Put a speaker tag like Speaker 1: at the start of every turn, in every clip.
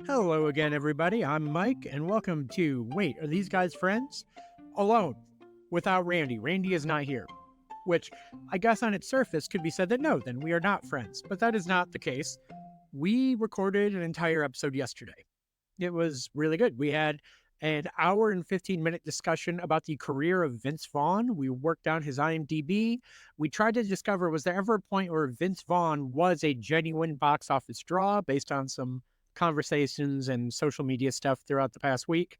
Speaker 1: Hello again, everybody. I'm Mike, and welcome to Wait, Are These Guys Friends? Alone, without Randy. Randy is not here, which I guess on its surface could be said that no, then we are not friends. But that is not the case. We recorded an entire episode yesterday. It was really good. We had an hour and 15-minute discussion about the career of Vince Vaughn. We worked down his IMDb. We tried to discover, was there ever a point where Vince Vaughn was a genuine box office draw based on some conversations and social media stuff throughout the past week.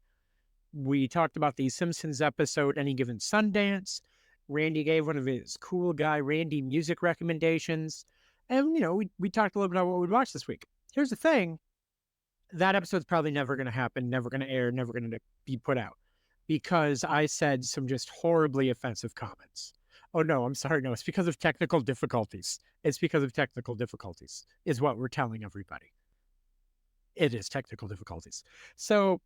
Speaker 1: We talked about the Simpsons episode, Any Given Sundance. Randy gave one of his cool guy Randy music recommendations. And, we talked a little bit about what we'd watch this week. Here's the thing, that episode's probably never going to happen, never going to air, never going to be put out because I said some just horribly offensive comments. Oh, no, I'm sorry. No, it's because of technical difficulties. It's because of technical difficulties, is what we're telling everybody. It is technical difficulties. So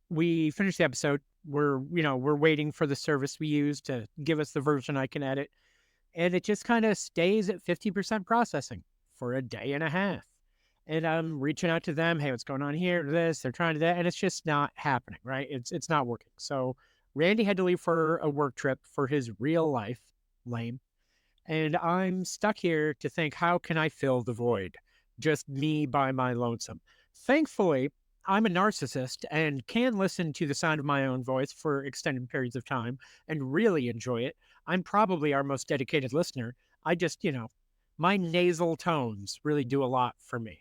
Speaker 1: we finished the episode. We're waiting for the service we use to give us the version I can edit. And it just kind of stays at 50% processing for a day and a half. And I'm reaching out to them. Hey, what's going on here? This, they're trying to that. And it's just not happening, right? It's not working. So Randy had to leave for a work trip for his real life. Lame. And I'm stuck here to think, how can I fill the void? Just me by my lonesome. Thankfully, I'm a narcissist and can listen to the sound of my own voice for extended periods of time and really enjoy it. I'm probably our most dedicated listener. I just, my nasal tones really do a lot for me.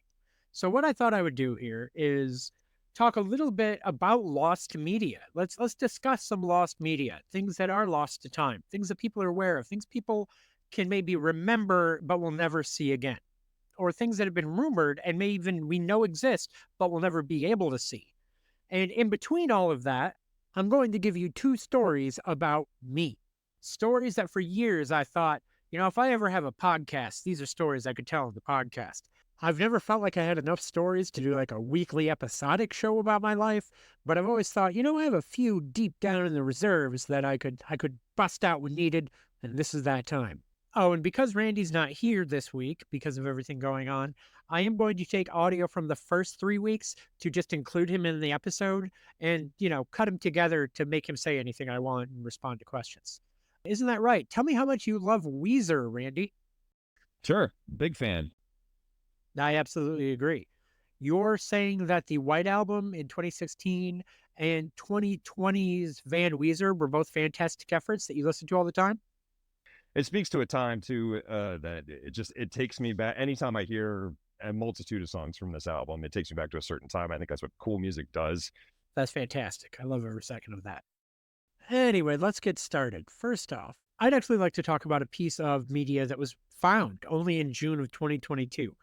Speaker 1: So what I thought I would do here is talk a little bit about lost media. Let's discuss some lost media, things that are lost to time, things that people are aware of, things people can maybe remember but will never see again, or things that have been rumored and may even we know exist but will never be able to see. And in between all of that, I'm going to give you two stories about me. Stories that for years I thought, if I ever have a podcast, these are stories I could tell on the podcast. I've never felt like I had enough stories to do like a weekly episodic show about my life, but I've always thought, I have a few deep down in the reserves that I could bust out when needed, and this is that time. Oh, and because Randy's not here this week because of everything going on, I am going to take audio from the first 3 weeks to just include him in the episode and, cut him together to make him say anything I want and respond to questions. Isn't that right? Tell me how much you love Weezer, Randy.
Speaker 2: Sure. Big fan.
Speaker 1: I absolutely agree. You're saying that the White Album in 2016 and 2020's Van Weezer were both fantastic efforts that you listen to all the time?
Speaker 2: It speaks to a time too that it takes me back. Anytime I hear a multitude of songs from this album, it takes me back to a certain time. I think that's what cool music does.
Speaker 1: That's fantastic. I love every second of that. Anyway, let's get started. First off, I'd actually like to talk about a piece of media that was found only in June of 2022.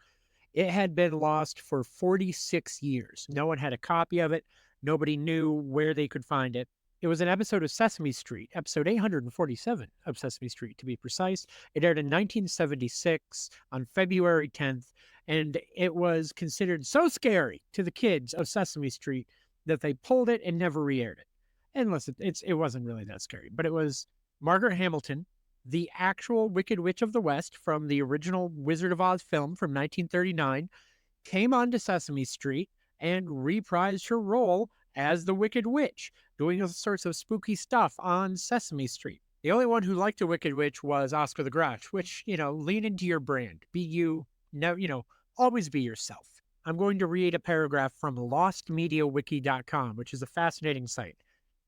Speaker 1: It had been lost for 46 years. No one had a copy of it. Nobody knew where they could find it. It was an episode of Sesame Street, episode 847 of Sesame Street, to be precise. It aired in 1976 on February 10th, and it was considered so scary to the kids of Sesame Street that they pulled it and never re-aired it. And listen, it wasn't really that scary, but it was Margaret Hamilton, the actual Wicked Witch of the West from the original Wizard of Oz film from 1939, came onto Sesame Street and reprised her role as the Wicked Witch, doing all sorts of spooky stuff on Sesame Street. The only one who liked a Wicked Witch was Oscar the Grouch, which, lean into your brand. Be you, always be yourself. I'm going to read a paragraph from lostmediawiki.com, which is a fascinating site.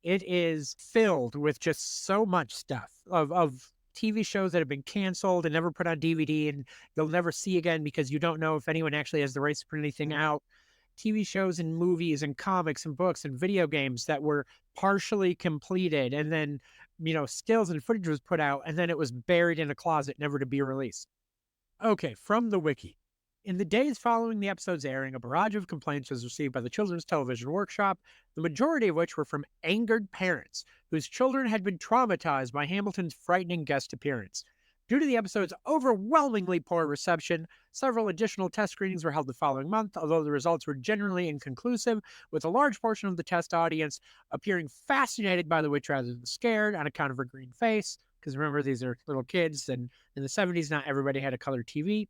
Speaker 1: It is filled with just so much stuff of TV shows that have been canceled and never put on DVD and you'll never see again because you don't know if anyone actually has the rights to put anything out. TV shows and movies and comics and books and video games that were partially completed and then, stills and footage was put out and then it was buried in a closet, never to be released. Okay, from the wiki. In the days following the episode's airing, a barrage of complaints was received by the Children's Television Workshop, the majority of which were from angered parents whose children had been traumatized by Hamilton's frightening guest appearance. Due to the episode's overwhelmingly poor reception, several additional test screenings were held the following month, although the results were generally inconclusive, with a large portion of the test audience appearing fascinated by the witch rather than scared on account of her green face. Because remember, these are little kids, and in the 70s, not everybody had a color TV.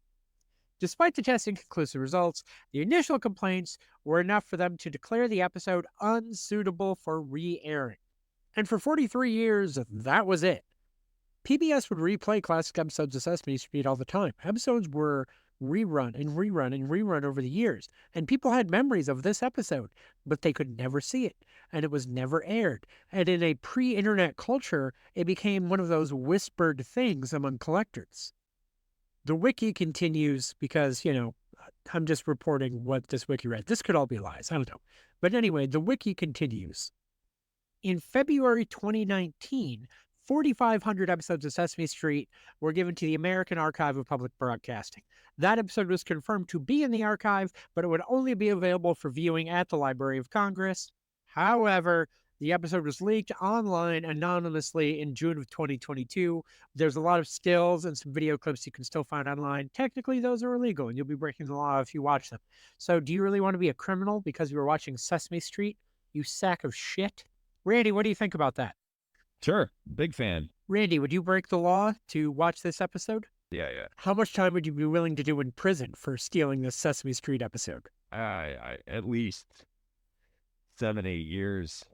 Speaker 1: Despite the testing conclusive results, the initial complaints were enough for them to declare the episode unsuitable for re-airing. And for 43 years, that was it. PBS would replay classic episodes of Sesame Street all the time. Episodes were rerun and rerun and rerun over the years, and people had memories of this episode, but they could never see it, and it was never aired. And in a pre-internet culture, it became one of those whispered things among collectors. The wiki continues because, I'm just reporting what this wiki read. This could all be lies. I don't know. But anyway, the wiki continues. In February 2019, 4,500 episodes of Sesame Street were given to the American Archive of Public Broadcasting. That episode was confirmed to be in the archive, but it would only be available for viewing at the Library of Congress. However, the episode was leaked online anonymously in June of 2022. There's a lot of stills and some video clips you can still find online. Technically, those are illegal, and you'll be breaking the law if you watch them. So do you really want to be a criminal because you were watching Sesame Street, you sack of shit? Randy, what do you think about that?
Speaker 2: Sure. Big fan.
Speaker 1: Randy, would you break the law to watch this episode?
Speaker 2: Yeah.
Speaker 1: How much time would you be willing to do in prison for stealing this Sesame Street episode?
Speaker 2: I at least 7-8 years.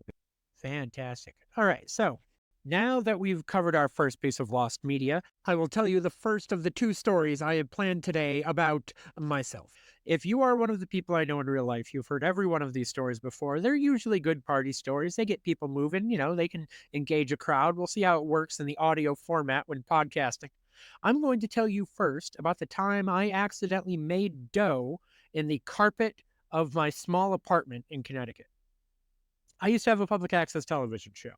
Speaker 1: Fantastic. All right, so now that we've covered our first piece of lost media, I will tell you the first of the two stories I have planned today about myself. If you are one of the people I know in real life, you've heard every one of these stories before. They're usually good party stories. They get people moving, they can engage a crowd. We'll see how it works in the audio format when podcasting. I'm going to tell you first about the time I accidentally made dough in the carpet of my small apartment in Connecticut. I used to have a public access television show.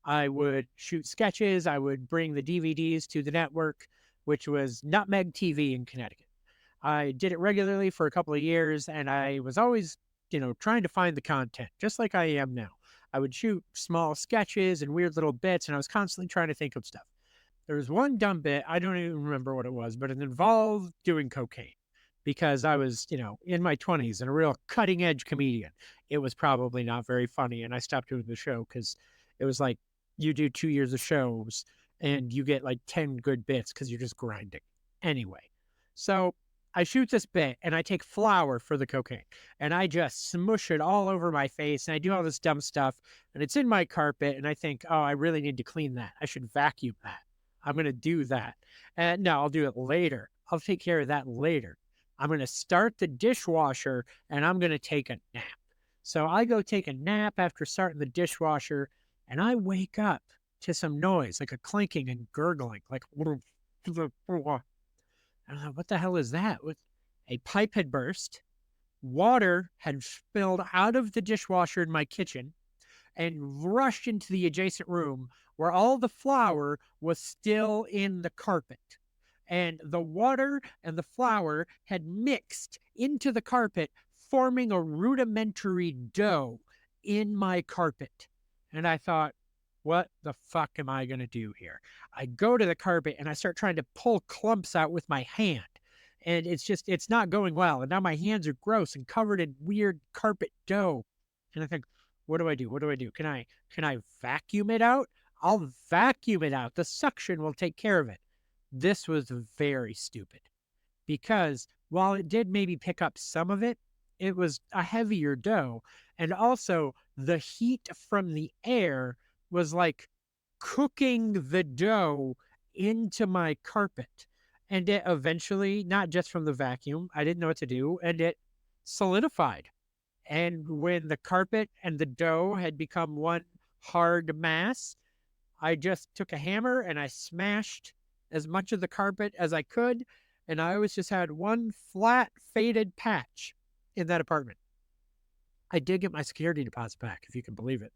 Speaker 1: I would shoot sketches. I would bring the DVDs to the network, which was Nutmeg TV in Connecticut. I did it regularly for a couple of years, and I was always, trying to find the content, just like I am now. I would shoot small sketches and weird little bits, and I was constantly trying to think of stuff. There was one dumb bit, I don't even remember what it was, but it involved doing cocaine because I was, in my 20s and a real cutting edge comedian. It was probably not very funny, and I stopped doing the show because it was like you do 2 years of shows and you get like 10 good bits because you're just grinding. Anyway, so I shoot this bit and I take flour for the cocaine and I just smush it all over my face and I do all this dumb stuff and it's in my carpet and I think, oh, I really need to clean that. I should vacuum that. I'm going to do that. And no, I'll do it later. I'll take care of that later. I'm going to start the dishwasher and I'm going to take a nap. So I go take a nap after starting the dishwasher and I wake up to some noise, like a clinking and gurgling, like I don't know, what the hell is that? A pipe had burst, water had spilled out of the dishwasher in my kitchen and rushed into the adjacent room where all the flour was still in the carpet. And the water and the flour had mixed into the carpet, forming a rudimentary dough in my carpet. And I thought, what the fuck am I going to do here? I go to the carpet and I start trying to pull clumps out with my hand. And it's not going well. And now my hands are gross and covered in weird carpet dough. And I think, what do I do? What do I do? Can I vacuum it out? I'll vacuum it out. The suction will take care of it. This was very stupid because while it did maybe pick up some of it, it was a heavier dough. And also the heat from the air was like cooking the dough into my carpet. And it eventually, not just from the vacuum, I didn't know what to do, and it solidified. And when the carpet and the dough had become one hard mass, I just took a hammer and I smashed as much of the carpet as I could. And I always just had one flat, faded patch in that apartment. I did get my security deposit back, if you can believe it.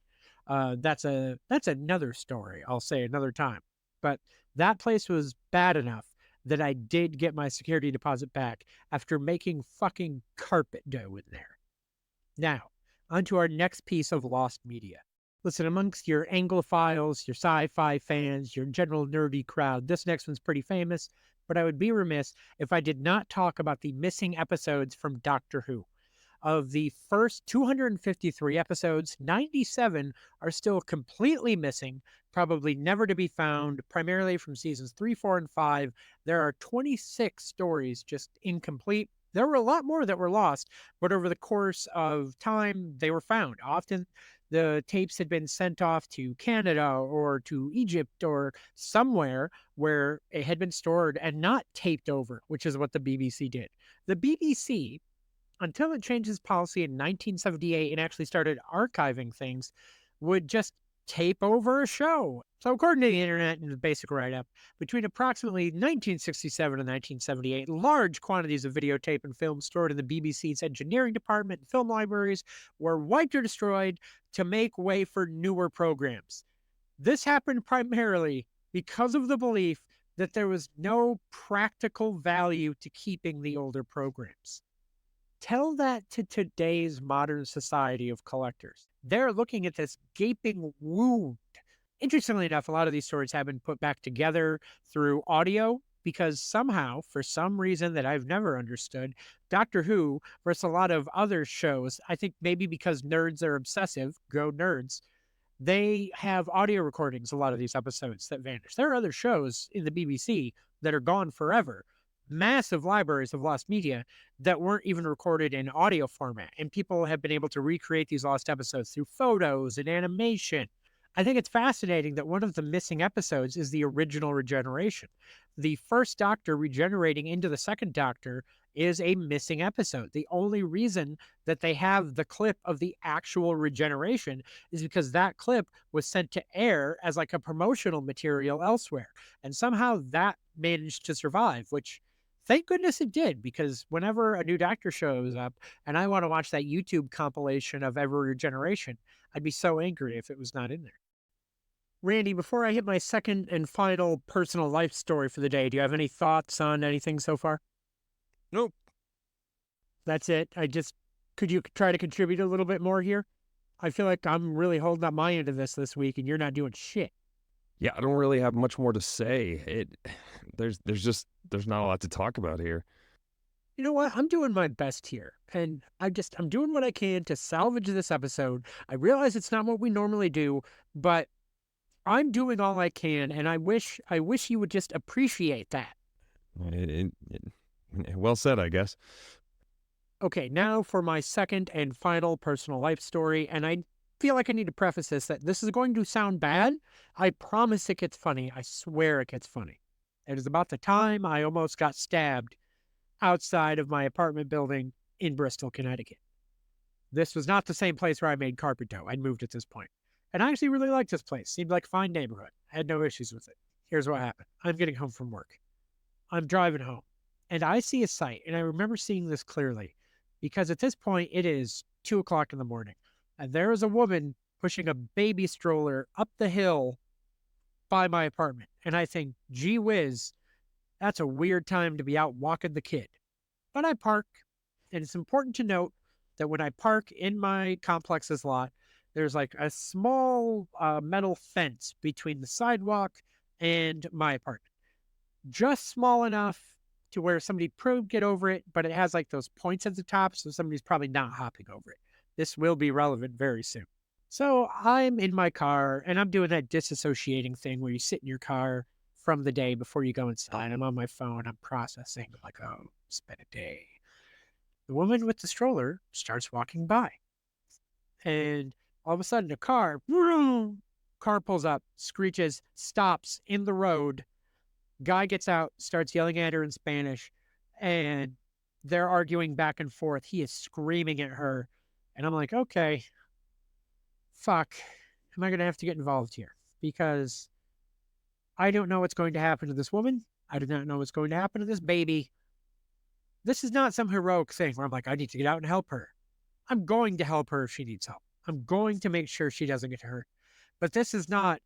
Speaker 1: That's another story. I'll say another time. But that place was bad enough that I did get my security deposit back after making fucking carpet dough in there. Now, on to our next piece of lost media. Listen, amongst your Anglophiles, your sci-fi fans, your general nerdy crowd, this next one's pretty famous, but I would be remiss if I did not talk about the missing episodes from Doctor Who. Of the first 253 episodes, 97 are still completely missing, probably never to be found, primarily from seasons 3, 4, and 5. There are 26 stories just incomplete. There were a lot more that were lost, but over the course of time, they were found. Often the tapes had been sent off to Canada or to Egypt or somewhere where it had been stored and not taped over, which is what the BBC did. The BBC, until it changed its policy in 1978 and actually started archiving things, would just tape over a show. So, according to the internet and the basic write up, between approximately 1967 and 1978, large quantities of videotape and film stored in the BBC's engineering department and film libraries were wiped or destroyed to make way for newer programs. This happened primarily because of the belief that there was no practical value to keeping the older programs. Tell that to today's modern society of collectors. They're looking at this gaping wound. Interestingly enough, a lot of these stories have been put back together through audio because somehow, for some reason that I've never understood, Doctor Who versus a lot of other shows, I think maybe because nerds are obsessive, go nerds, they have audio recordings, a lot of these episodes that vanish. There are other shows in the BBC that are gone forever, massive libraries of lost media that weren't even recorded in audio format. And people have been able to recreate these lost episodes through photos and animation. I think it's fascinating that one of the missing episodes is the original regeneration. The first Doctor regenerating into the second Doctor is a missing episode. The only reason that they have the clip of the actual regeneration is because that clip was sent to air as like a promotional material elsewhere. And somehow that managed to survive, which thank goodness it did, because whenever a new Doctor shows up and I want to watch that YouTube compilation of every regeneration, I'd be so angry if it was not in there. Randy, before I hit my second and final personal life story for the day, do you have any thoughts on anything so far?
Speaker 2: Nope.
Speaker 1: That's it. Could you try to contribute a little bit more here? I feel like I'm really holding up my end of this week and you're not doing shit.
Speaker 2: Yeah, I don't really have much more to say. There's not a lot to talk about here.
Speaker 1: You know what? I'm doing my best here. And I'm doing what I can to salvage this episode. I realize it's not what we normally do, but I'm doing all I can, and I wish you would just appreciate that.
Speaker 2: Well said, I guess.
Speaker 1: Okay, now for my second and final personal life story, and I feel like I need to preface this that this is going to sound bad. I promise it gets funny. I swear it gets funny. It is about the time I almost got stabbed outside of my apartment building in Bristol, Connecticut. This was not the same place where I made carpet dough. I'd moved at this point. And I actually really liked this place. Seemed like a fine neighborhood. I had no issues with it. Here's what happened. I'm getting home from work. I'm driving home. And I see a sight. And I remember seeing this clearly. Because at this point, it is 2 o'clock in the morning. And there is a woman pushing a baby stroller up the hill by my apartment. And I think, gee whiz, that's a weird time to be out walking the kid. But I park. And it's important to note that when I park in my complex's lot, there's like a small metal fence between the sidewalk and my apartment. Just small enough to where somebody could get over it, but it has like those points at the top, so somebody's probably not hopping over it. This will be relevant very soon. So I'm in my car and I'm doing that disassociating thing where you sit in your car from the day before you go inside. I'm on my phone, I'm processing, I'm like, oh, it's been a day. The woman with the stroller starts walking by. And all of a sudden, a car pulls up, screeches, stops in the road. Guy gets out, starts yelling at her in Spanish, and they're arguing back and forth. He is screaming at her. And I'm like, okay, fuck. Am I going to have to get involved here? Because I don't know what's going to happen to this woman. I do not know what's going to happen to this baby. This is not some heroic thing where I'm like, I need to get out and help her. I'm going to help her if she needs help. I'm going to make sure she doesn't get hurt. But this is not,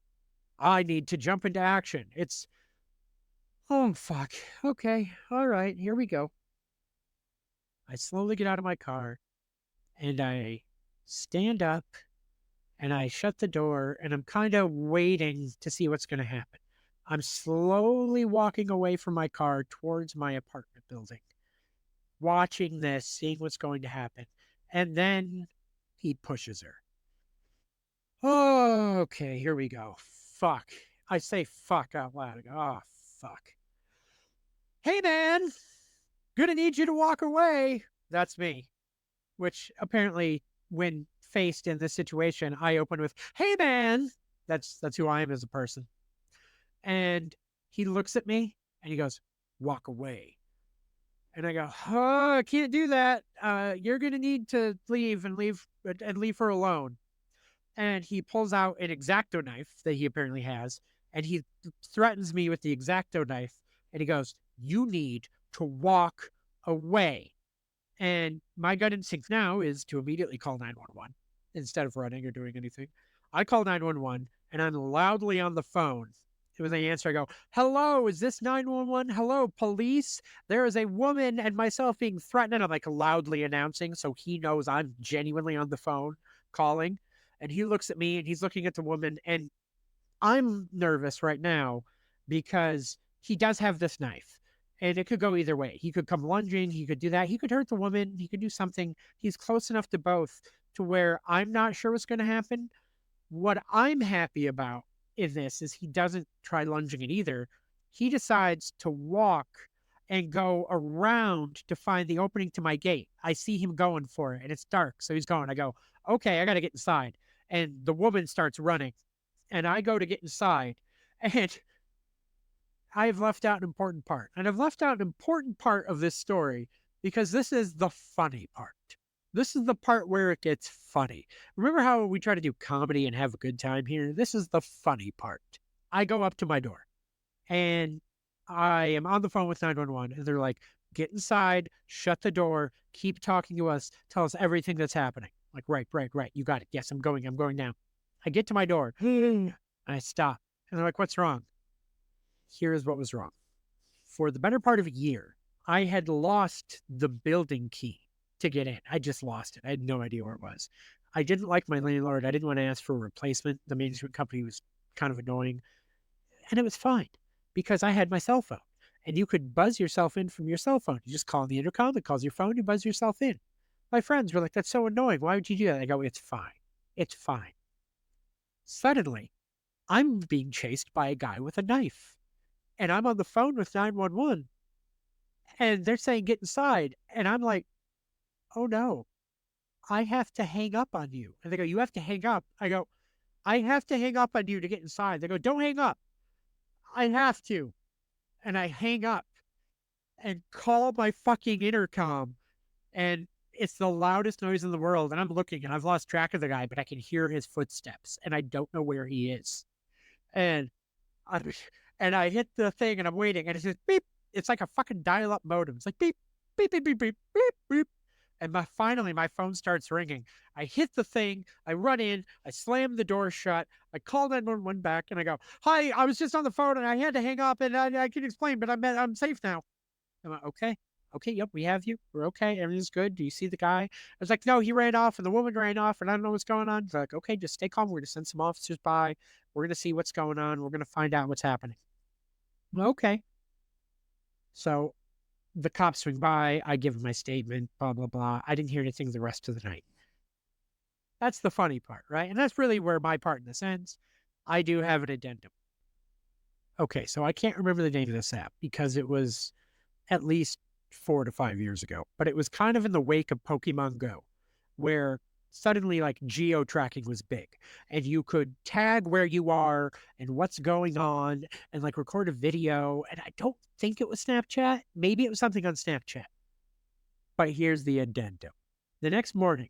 Speaker 1: I need to jump into action. It's, oh, fuck. Okay. All right. Here we go. I slowly get out of my car and I stand up and I shut the door and I'm kind of waiting to see what's going to happen. I'm slowly walking away from my car towards my apartment building, watching this, seeing what's going to happen. And then he pushes her. Oh, okay, here we go. Fuck. I say fuck out loud. I go, oh, fuck. Hey, man, gonna need you to walk away. That's me, which apparently, when faced in this situation, I open with, hey, man. That's who I am as a person. And he looks at me and he goes, walk away. And I go, oh, I can't do that. You're gonna need to leave her alone. And he pulls out an X-Acto knife that he apparently has, and he threatens me with the X-Acto knife. And he goes, you need to walk away. And my gut instinct now is to immediately call 911 instead of running or doing anything. I call 911 and I'm loudly on the phone. When they answer, I go, hello, is this 911? Hello, police. There is a woman and myself being threatened. And I'm like loudly announcing so he knows I'm genuinely on the phone calling. And he looks at me and he's looking at the woman. And I'm nervous right now because he does have this knife and it could go either way. He could come lunging, he could do that, he could hurt the woman, he could do something. He's close enough to both to where I'm not sure what's going to happen. What I'm happy about in this is he doesn't try lunging it either. He decides to walk and go around to find the opening to my gate. I see him going for it and it's dark. So he's going. I go, okay, I got to get inside. And the woman starts running and I go to get inside and I've left out an important part. And I've left out an important part of this story because this is the funny part. This is the part where it gets funny. Remember how we try to do comedy and have a good time here? This is the funny part. I go up to my door and I am on the phone with 911 and they're like, get inside, shut the door, keep talking to us, tell us everything that's happening. Like, right. You got it. Yes, I'm going now. I get to my door. I stop. And they're like, what's wrong? Here's what was wrong. For the better part of a year, I had lost the building key to get in. I just lost it. I had no idea where it was. I didn't like my landlord. I didn't want to ask for a replacement. The management company was kind of annoying. And it was fine because I had my cell phone. And you could buzz yourself in from your cell phone. You just call the intercom, it calls your phone, you buzz yourself in. My friends were like, that's so annoying. Why would you do that? I go, it's fine. It's fine. Suddenly, I'm being chased by a guy with a knife. And I'm on the phone with 911 and they're saying, get inside. And I'm like, oh no, I have to hang up on you. And they go, you have to hang up. I go, I have to hang up on you to get inside. They go, don't hang up. I have to. And I hang up and call my fucking intercom. And it's the loudest noise in the world. And I'm looking and I've lost track of the guy, but I can hear his footsteps and I don't know where he is. And I, and I hit the thing and I'm waiting and it says beep. It's like a fucking dial-up modem. It's like beep, beep, beep, beep, beep, beep, beep. And finally my phone starts ringing. I hit the thing, I run in, I slam the door shut, I call 911 back and I go, hi, I was just on the phone and I had to hang up and I can explain, but I'm safe now. I'm like, okay. Okay, yep, we have you. We're okay. Everything's good. Do you see the guy? I was like, no, he ran off and the woman ran off and I don't know what's going on. They're like, okay, just stay calm. We're going to send some officers by. We're going to see what's going on. We're going to find out what's happening. Okay. So the cops swing by. I give my statement, blah, blah, blah. I didn't hear anything the rest of the night. That's the funny part, right? And that's really where my part in this ends. I do have an addendum. Okay, so I can't remember the name of this app because it was at least 4 to 5 years ago, but it was kind of in the wake of Pokemon Go, where suddenly like geo tracking was big and you could tag where you are and what's going on and like record a video. And I don't think it was Snapchat. Maybe it was something on Snapchat. But here's the addendum. The next morning,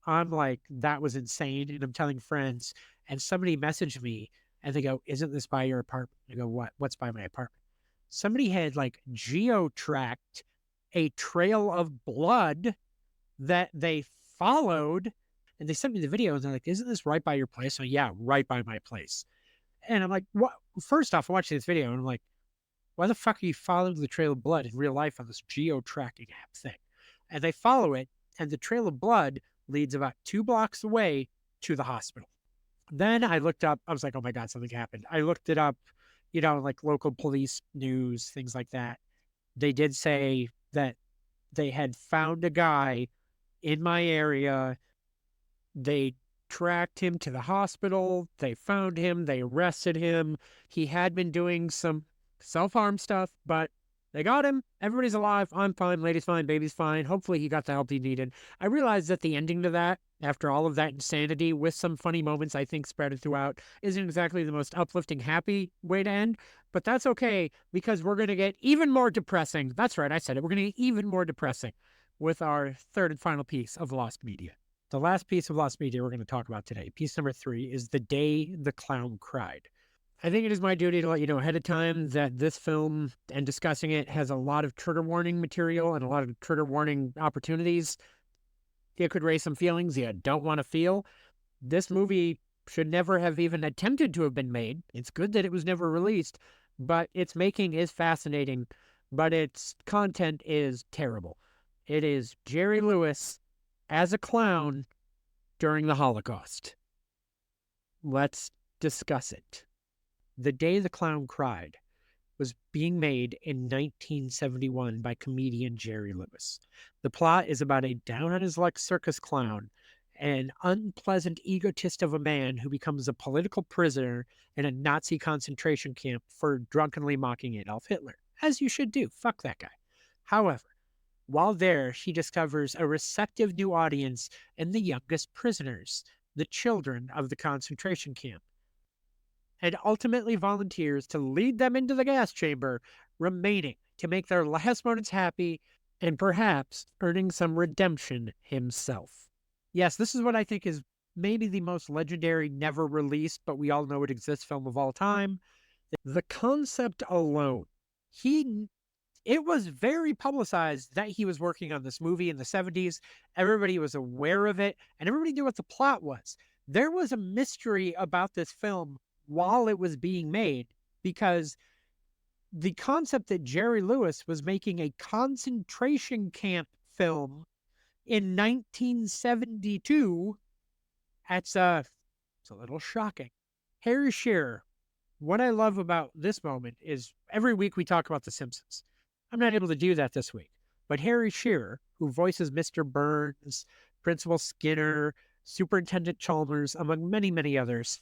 Speaker 1: I'm like, that was insane. And I'm telling friends, and somebody messaged me and they go, isn't this by your apartment? I go, what? What's by my apartment? Somebody had like geo-tracked a trail of blood that they followed, and they sent me the video and they're like, isn't this right by your place? So yeah, right by my place. And I'm like, what? First off, I'm watching this video and I'm like, why the fuck are you following the trail of blood in real life on this geo-tracking app thing? And they follow it, and the trail of blood leads about 2 blocks away to the hospital. Then I looked up, I was like, oh my God, something happened. I looked it up, like local police news, things like that. They did say that they had found a guy in my area. They tracked him to the hospital. They found him. They arrested him. He had been doing some self-harm stuff, but they got him. Everybody's alive. I'm fine. Lady's fine. Baby's fine. Hopefully he got the help he needed. I realized that the ending to that, after all of that insanity with some funny moments, I think spread throughout, isn't exactly the most uplifting, happy way to end. But that's okay, because we're going to get even more depressing. That's right. I said it. We're going to get even more depressing with our third and final piece of Lost Media. The last piece of Lost Media we're going to talk about today, piece number 3, is The Day the Clown Cried. I think it is my duty to let you know ahead of time that this film and discussing it has a lot of trigger warning material and a lot of trigger warning opportunities. It could raise some feelings you don't want to feel. This movie should never have even attempted to have been made. It's good that it was never released, but its making is fascinating, but its content is terrible. It is Jerry Lewis as a clown during the Holocaust. Let's discuss it. The Day the Clown Cried was being made in 1971 by comedian Jerry Lewis. The plot is about a down-on-his-luck circus clown, an unpleasant egotist of a man who becomes a political prisoner in a Nazi concentration camp for drunkenly mocking Adolf Hitler. As you should do. Fuck that guy. However, while there, he discovers a receptive new audience in the youngest prisoners, the children of the concentration camp, and ultimately volunteers to lead them into the gas chamber, remaining to make their last moments happy and perhaps earning some redemption himself. Yes, this is what I think is maybe the most legendary, never released, but we all know it exists film of all time. The concept alone, it was very publicized that he was working on this movie in the 70s. Everybody was aware of it, and everybody knew what the plot was. There was a mystery about this film while it was being made, because the concept that Jerry Lewis was making a concentration camp film in 1972, it's a little shocking. Harry Shearer, what I love about this moment is every week we talk about The Simpsons. I'm not able to do that this week. But Harry Shearer, who voices Mr. Burns, Principal Skinner, Superintendent Chalmers, among many, many others,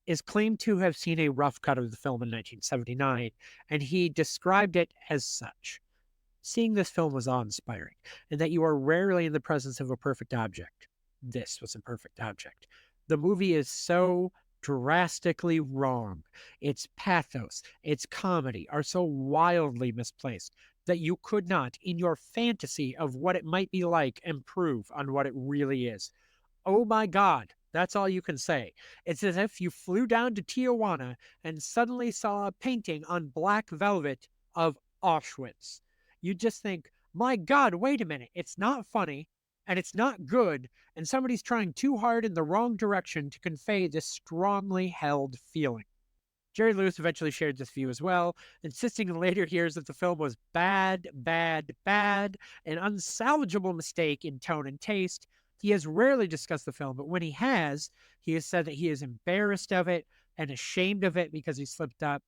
Speaker 1: is claimed to have seen a rough cut of the film in 1979, and he described it as such. Seeing this film was awe-inspiring, and that you are rarely in the presence of a perfect object. This was a perfect object. The movie is so drastically wrong. Its pathos, its comedy are so wildly misplaced that you could not, in your fantasy of what it might be like, improve on what it really is. Oh my God, that's all you can say. It's as if you flew down to Tijuana and suddenly saw a painting on black velvet of Auschwitz. You just think, my God, wait a minute, it's not funny, and it's not good, and somebody's trying too hard in the wrong direction to convey this strongly held feeling. Jerry Lewis eventually shared this view as well, insisting in later years that the film was bad, bad, bad, an unsalvageable mistake in tone and taste. He has rarely discussed the film, but when he has said that he is embarrassed of it and ashamed of it because he slipped up.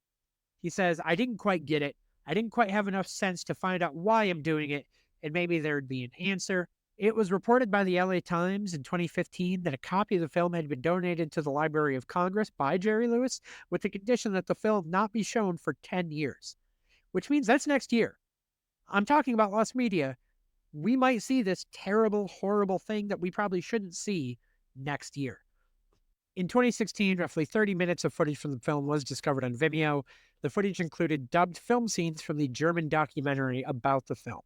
Speaker 1: He says, I didn't quite get it. I didn't quite have enough sense to find out why I'm doing it, and maybe there'd be an answer. It was reported by the LA Times in 2015 that a copy of the film had been donated to the Library of Congress by Jerry Lewis with the condition that the film not be shown for 10 years, which means that's next year. I'm talking about Lost Media. We might see this terrible, horrible thing that we probably shouldn't see next year. In 2016, roughly 30 minutes of footage from the film was discovered on Vimeo. The footage included dubbed film scenes from the German documentary about the film.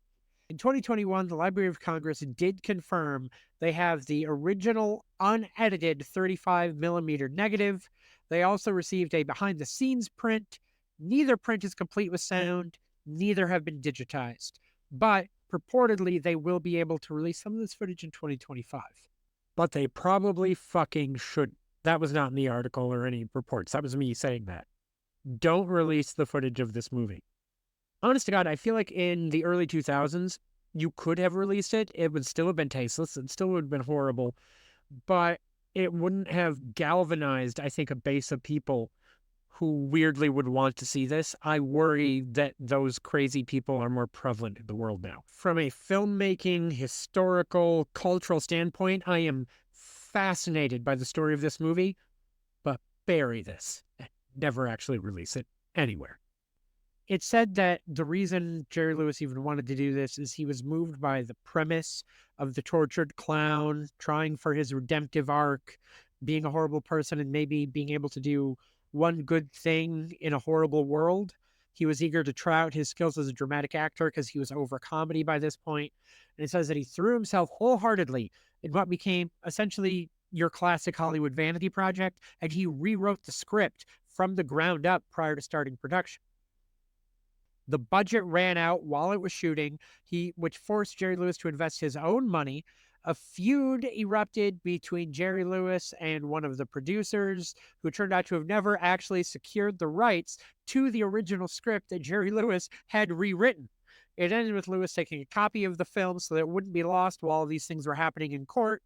Speaker 1: In 2021, the Library of Congress did confirm they have the original unedited 35mm negative. They also received a behind-the-scenes print. Neither print is complete with sound. Neither have been digitized. But purportedly, they will be able to release some of this footage in 2025. But they probably fucking shouldn't. That was not in the article or any reports. That was me saying that. Don't release the footage of this movie. Honest to God, I feel like in the early 2000s, you could have released it. It would still have been tasteless. It still would have been horrible. But it wouldn't have galvanized, I think, a base of people who weirdly would want to see this. I worry that those crazy people are more prevalent in the world now. From a filmmaking, historical, cultural standpoint, I am fascinated by the story of this movie, but bury this and never actually release it anywhere. It's said that the reason Jerry Lewis even wanted to do this is he was moved by the premise of the tortured clown trying for his redemptive arc, being a horrible person, and maybe being able to do one good thing in a horrible world. He was eager to try out his skills as a dramatic actor because he was over comedy by this point. And it says that he threw himself wholeheartedly in what became essentially your classic Hollywood vanity project, and he rewrote the script from the ground up prior to starting production. The budget ran out while it was shooting, which forced Jerry Lewis to invest his own money. A feud erupted between Jerry Lewis and one of the producers, who turned out to have never actually secured the rights to the original script that Jerry Lewis had rewritten. It ended with Lewis taking a copy of the film so that it wouldn't be lost while these things were happening in court.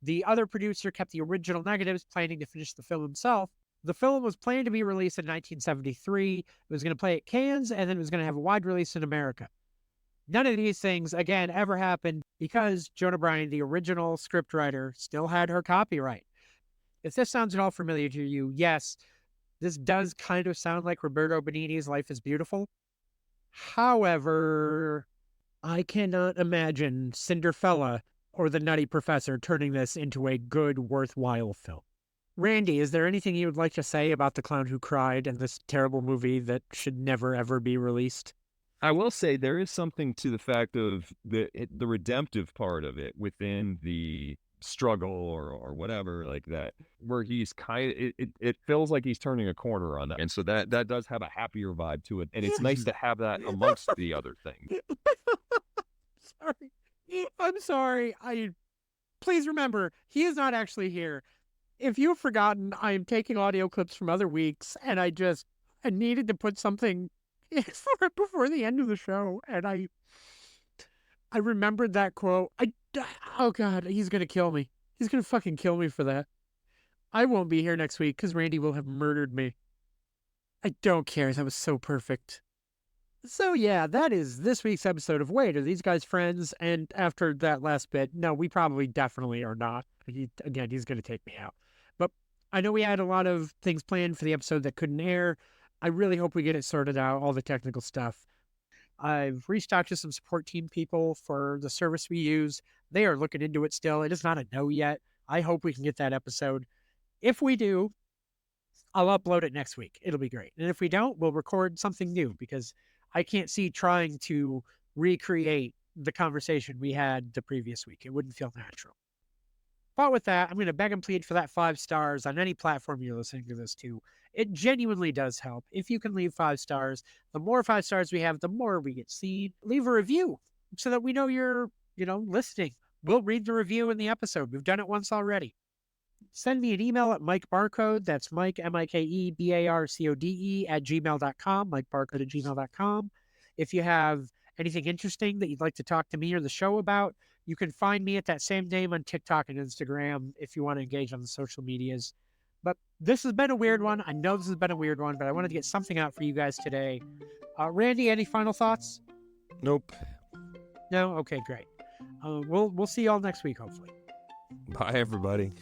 Speaker 1: The other producer kept the original negatives, planning to finish the film himself. The film was planned to be released in 1973. It was going to play at Cannes, and then it was going to have a wide release in America. None of these things, again, ever happened because Joan O'Brien, the original scriptwriter, still had her copyright. If this sounds at all familiar to you, yes, this does kind of sound like Roberto Benigni's Life is Beautiful. However, I cannot imagine Cinderfella or The Nutty Professor turning this into a good, worthwhile film. Randy, is there anything you would like to say about The Clown Who Cried and this terrible movie that should never, ever be released?
Speaker 2: I will say there is something to the fact of the redemptive part of it within the struggle or whatever like that, where he's it feels like he's turning a corner on that, and so that does have a happier vibe to it, and it's nice to have that amongst the other things.
Speaker 1: I'm sorry. Please remember, he is not actually here. If you've forgotten, I am taking audio clips from other weeks, and I needed to put something in for it before the end of the show, and I remembered that quote. Oh God, he's gonna kill me. He's gonna fucking kill me for that. I won't be here next week because Randy will have murdered me. I don't care. That was so perfect. So yeah, that is this week's episode of Wait, Are These Guys Friends? And after that last bit, no, we probably definitely are not. He's going to take me out. But I know we had a lot of things planned for the episode that couldn't air. I really hope we get it sorted out, all the technical stuff. I've reached out to some support team people for the service we use. They are looking into it still. It is not a no yet. I hope we can get that episode. If we do, I'll upload it next week. It'll be great. And if we don't, we'll record something new because I can't see trying to recreate the conversation we had the previous week. It wouldn't feel natural. But with that, I'm going to beg and plead for that 5 stars on any platform you're listening to this to. It genuinely does help. If you can leave 5 stars, the more 5 stars we have, the more we get seen. Leave a review so that we know you're, listening. We'll read the review in the episode. We've done it once already. Send me an email at Mike Barcode. That's Mike, MikeBarcode @gmail.com, MikeBarcode@gmail.com. If you have anything interesting that you'd like to talk to me or the show about, you can find me at that same name on TikTok and Instagram if you want to engage on the social medias. But this has been a weird one. I know this has been a weird one, but I wanted to get something out for you guys today. Randy, any final thoughts?
Speaker 2: Nope.
Speaker 1: No? Okay, great. We'll see you all next week, hopefully.
Speaker 2: Bye, everybody.